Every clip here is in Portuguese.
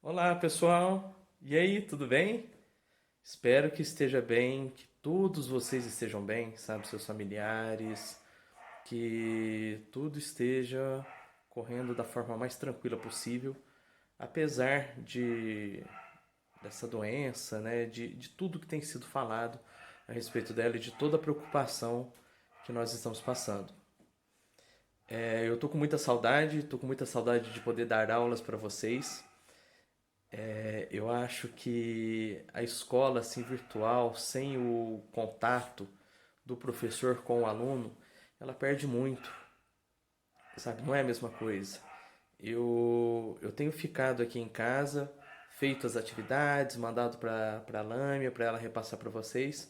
Olá, pessoal. E aí, tudo bem? Espero que esteja bem, que todos vocês estejam bem, sabe, seus familiares, que tudo esteja correndo da forma mais tranquila possível, apesar de dessa doença, né, de tudo que tem sido falado a respeito dela e de toda a preocupação que nós estamos passando. Eu tô com muita saudade de poder dar aulas para vocês. Eu acho que a escola assim virtual, sem o contato do professor com o aluno, ela perde muito, sabe? Não é a mesma coisa. Eu tenho ficado aqui em casa, feito as atividades, mandado para a Lâmia, para ela repassar para vocês,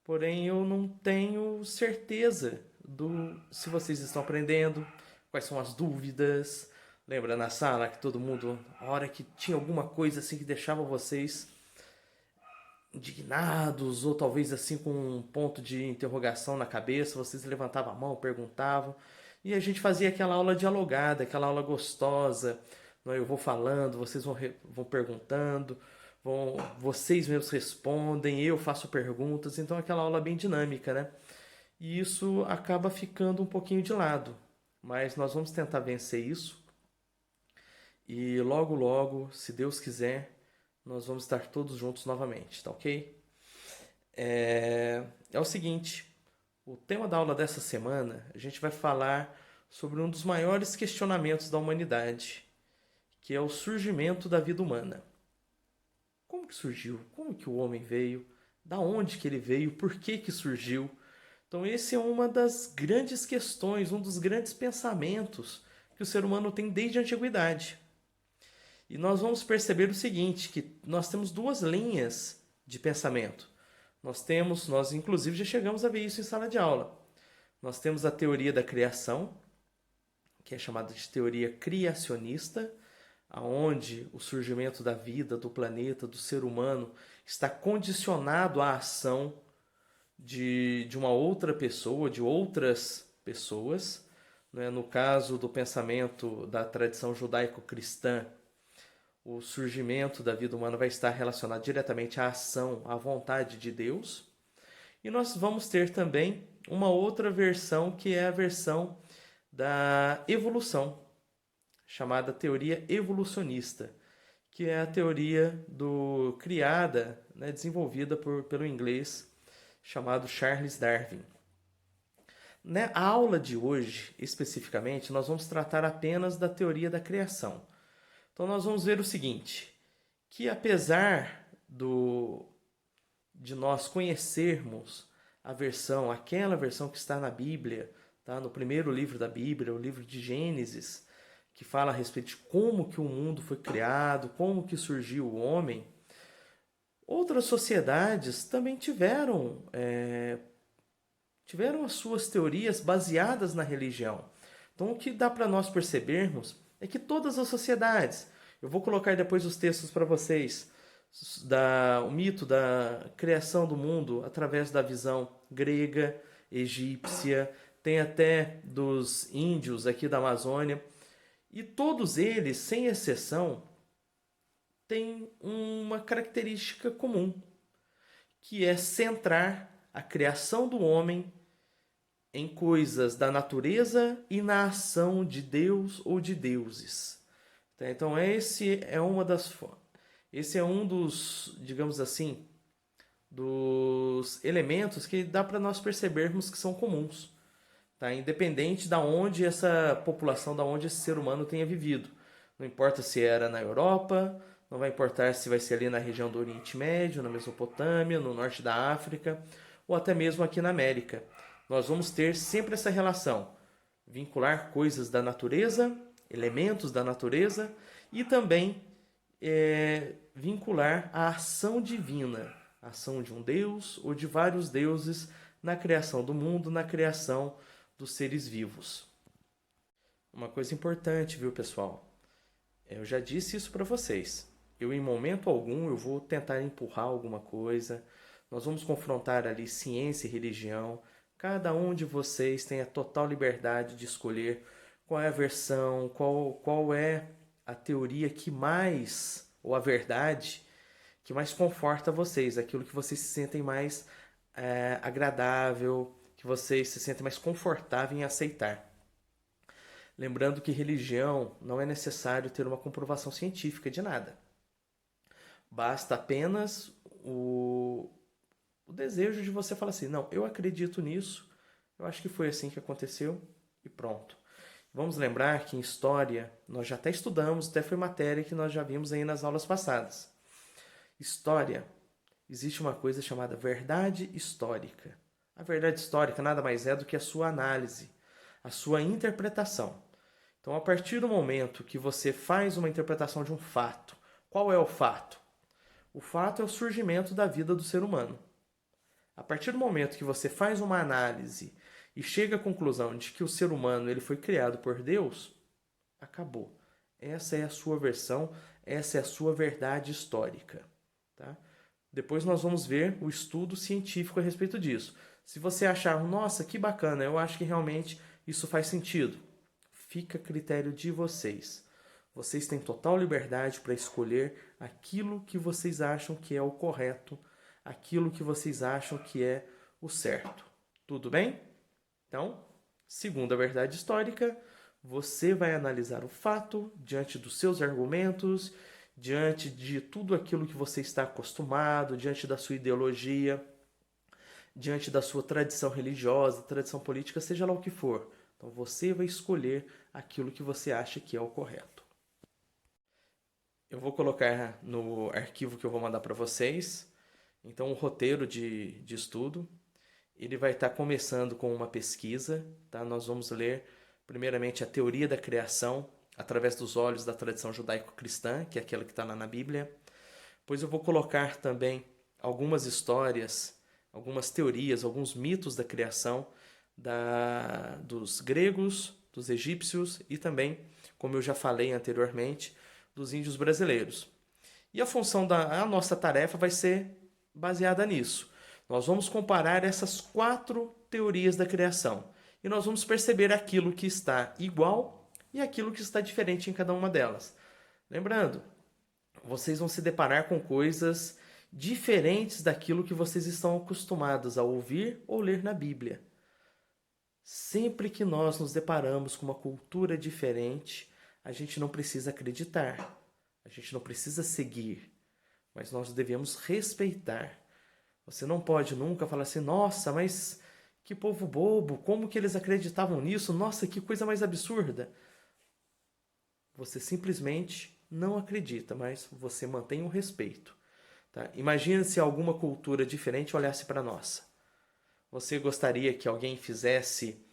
porém eu não tenho certeza do se vocês estão aprendendo, quais são as dúvidas. Lembra na sala que todo mundo, a hora que tinha alguma coisa assim que deixava vocês indignados ou talvez assim com um ponto de interrogação na cabeça, vocês levantavam a mão, perguntavam e a gente fazia aquela aula dialogada, aquela aula gostosa. Não é? Eu vou falando, vocês vão perguntando, vocês mesmos respondem, eu faço perguntas, então aquela aula bem dinâmica, né? E isso acaba ficando um pouquinho de lado, mas nós vamos tentar vencer isso e logo logo, se Deus quiser, nós vamos estar todos juntos novamente, tá ok? É o seguinte, o tema da aula dessa semana, a gente vai falar sobre um dos maiores questionamentos da humanidade, que é o surgimento da vida humana. Como que surgiu? Como que o homem veio? Da onde que ele veio? Por que que surgiu? Então esse é uma das grandes questões, um dos grandes pensamentos que o ser humano tem desde a antiguidade. E nós vamos perceber o seguinte, que nós temos duas linhas de pensamento. Nós inclusive já chegamos a ver isso em sala de aula. Nós temos a teoria da criação, que é chamada de teoria criacionista, aonde o surgimento da vida, do planeta, do ser humano está condicionado à ação de uma outra pessoa, de outras pessoas. Né? No caso do pensamento da tradição judaico-cristã, o surgimento da vida humana vai estar relacionado diretamente à ação, à vontade de Deus. E nós vamos ter também uma outra versão, que é a versão da evolução, chamada teoria evolucionista, que é a teoria criada, né, desenvolvida pelo inglês chamado Charles Darwin. Na aula de hoje, especificamente, nós vamos tratar apenas da teoria da criação. Então nós vamos ver o seguinte, que apesar de nós conhecermos aquela versão que está na Bíblia, tá? No primeiro livro da Bíblia, o livro de Gênesis, que fala a respeito de como que o mundo foi criado, como que surgiu o homem, outras sociedades também tiveram as suas teorias baseadas na religião. Então o que dá para nós percebermos é que todas as sociedades, eu vou colocar depois os textos para vocês, o mito da criação do mundo através da visão grega, egípcia, tem até dos índios aqui da Amazônia, e todos eles, sem exceção, têm uma característica comum, que é centrar a criação do homem em coisas da natureza e na ação de Deus ou de deuses. Então esse é um dos, digamos assim, dos elementos que dá para nós percebermos que são comuns, tá? Independente da onde essa população, da onde esse ser humano tenha vivido. Não importa se era na Europa, não vai importar se vai ser ali na região do Oriente Médio, na Mesopotâmia, no norte da África, ou até mesmo aqui na América. Nós vamos ter sempre essa relação, vincular coisas da natureza, elementos da natureza, e também vincular a ação divina, a ação de um Deus ou de vários deuses na criação do mundo, na criação dos seres vivos. Uma coisa importante, viu, pessoal? Eu já disse isso para vocês. Eu, em momento algum, eu vou tentar empurrar alguma coisa. Nós vamos confrontar ali ciência e religião. Cada um de vocês tem a total liberdade de escolher qual é a versão, qual é a teoria que mais ou a verdade que mais conforta vocês, aquilo que vocês se sentem mais agradável, que vocês se sentem mais confortável em aceitar. Lembrando que religião não é necessário ter uma comprovação científica de nada. Basta apenas o desejo de você falar assim, não, eu acredito nisso, eu acho que foi assim que aconteceu e pronto. Vamos lembrar que em história, nós já até estudamos, até foi matéria que nós já vimos aí nas aulas passadas. História, existe uma coisa chamada verdade histórica. A verdade histórica nada mais é do que a sua análise, a sua interpretação. Então, a partir do momento que você faz uma interpretação de um fato, qual é o fato? O fato é o surgimento da vida do ser humano. A partir do momento que você faz uma análise e chega à conclusão de que o ser humano ele foi criado por Deus, acabou. Essa é a sua versão, essa é a sua verdade histórica. Tá? Depois nós vamos ver o estudo científico a respeito disso. Se você achar, nossa, que bacana, eu acho que realmente isso faz sentido, fica a critério de vocês. Vocês têm total liberdade para escolher aquilo que vocês acham que é o correto, aquilo que vocês acham que é o certo. Tudo bem? Então, segundo a verdade histórica, você vai analisar o fato diante dos seus argumentos, diante de tudo aquilo que você está acostumado, diante da sua ideologia, diante da sua tradição religiosa, tradição política, seja lá o que for. Então você vai escolher aquilo que você acha que é o correto. Eu vou colocar no arquivo que eu vou mandar para vocês, então o roteiro de estudo. Ele vai estar começando com uma pesquisa, tá? Nós vamos ler primeiramente a teoria da criação através dos olhos da tradição judaico-cristã, que é aquela que está lá na Bíblia. Pois eu vou colocar também algumas histórias, algumas teorias, alguns mitos da criação dos gregos, dos egípcios e também, como eu já falei anteriormente, dos índios brasileiros. E a função a nossa tarefa vai ser baseada nisso. Nós vamos comparar essas 4 teorias da criação e nós vamos perceber aquilo que está igual e aquilo que está diferente em cada uma delas. Lembrando, vocês vão se deparar com coisas diferentes daquilo que vocês estão acostumados a ouvir ou ler na Bíblia. Sempre que nós nos deparamos com uma cultura diferente, a gente não precisa acreditar, a gente não precisa seguir, mas nós devemos respeitar. Você não pode nunca falar assim, nossa, mas que povo bobo, como que eles acreditavam nisso? Nossa, que coisa mais absurda. Você simplesmente não acredita, mas você mantém o respeito. Tá? Imagina se alguma cultura diferente olhasse para a nossa. Você gostaria que alguém fizesse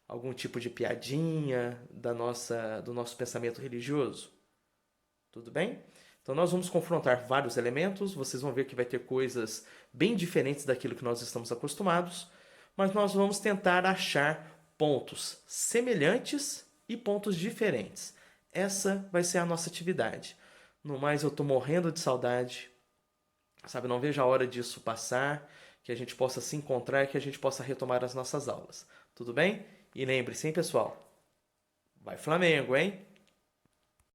algum tipo de piadinha do nosso pensamento religioso? Tudo bem? Então nós vamos confrontar vários elementos, vocês vão ver que vai ter coisas bem diferentes daquilo que nós estamos acostumados, mas nós vamos tentar achar pontos semelhantes e pontos diferentes. Essa vai ser a nossa atividade. No mais, eu estou morrendo de saudade, sabe? Não vejo a hora disso passar, que a gente possa se encontrar e que a gente possa retomar as nossas aulas. Tudo bem? E lembre-se, hein, pessoal? Vai Flamengo, hein?